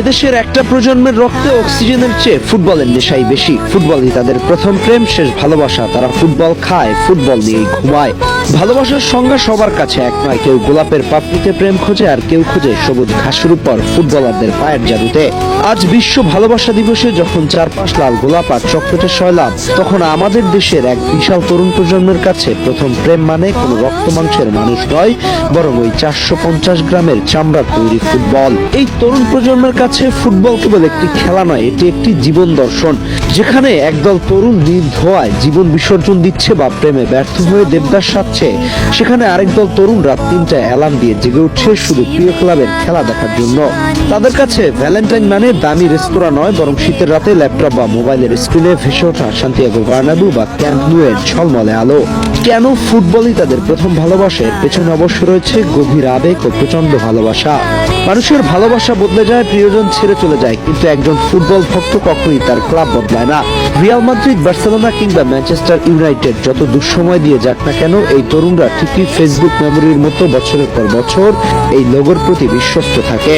এদেশের একটা প্রজন্মের রক্তে অক্সিজেনের চেয়ে ফুটবলের নেশাই বেশি। ফুটবলই তাদের প্রথম প্রেম, শেষ ভালোবাসা। তারা ফুটবল খায়, ফুটবল নিয়েই ঘুমায়। ভালোবাসার সংজ্ঞা সবার কাছে এক নয়। কেউ গোলাপের পাপড়িতে প্রেম খোঁজে, আর কেউ খোঁজে সবুজ ঘাসের উপর ফুটবলারদের পায়ের জাদুতে। আজ বিশ্ব ভালোবাসা দিবসে যখন চারপাশ লাল গোলাপ আর চকলেটের সয়লাভ, তখন আমাদের দেশের এক বিশাল তরুণ প্রজন্মের কাছে প্রথম প্রেম মানে কোনো রক্ত মাংসের মানুষ নয়, বরং ওই 450 গ্রামের চামড়ার তৈরি ফুটবল। এই তরুণ প্রজন্মের কাছে ফুটবল কেবল একটি খেলা নয়, এটি একটি জীবন দর্শন, যেখানে একদল তরুণ নির্ধোয়ায় জীবন বিসর্জন দিচ্ছে বা প্রেমে ব্যর্থ হয়ে দেবদাস সাজছে, সেখানে আরেক দল তরুণ রাত 3টায় অ্যালার্ম দিয়ে জেগে উঠছে শুধু প্রিয় ক্লাবের খেলা দেখার জন্য। তাদের কাছে ভ্যালেন্টাইন মানে দামি রেস্তোরাঁ নয়, বরং শীতের রাতে ল্যাপটপ বা মোবাইলের স্ক্রিনে ভেসে ওঠা সান্তিয়াগো বার্নাব্যু বা ক্যাম্প ন্যুয়ের ঝলমলে আলো। কেন ফুটবলই তাদের প্রথম ভালোবাসা? এর পেছনে অবশ্য রয়েছে গভীর আবেগ ও প্রচন্ড ভালোবাসা। মানুষের ভালোবাসা বদলে যায়, প্রিয়জন ছেড়ে চলে যায়, কিন্তু একজন ফুটবল ভক্ত কখনোই তার ক্লাব বদলায় না। রিয়াল মাদ্রিদ, বার্সেলোনা কিংবা ম্যানচেস্টার ইউনাইটেড যত দুঃসময় দিয়ে যাক না কেন, এই তরুণরা ঠিকই ফেসবুক মেমোরির মতো বছরের পর বছর এই লোগোর প্রতি বিশ্বস্ত থাকে।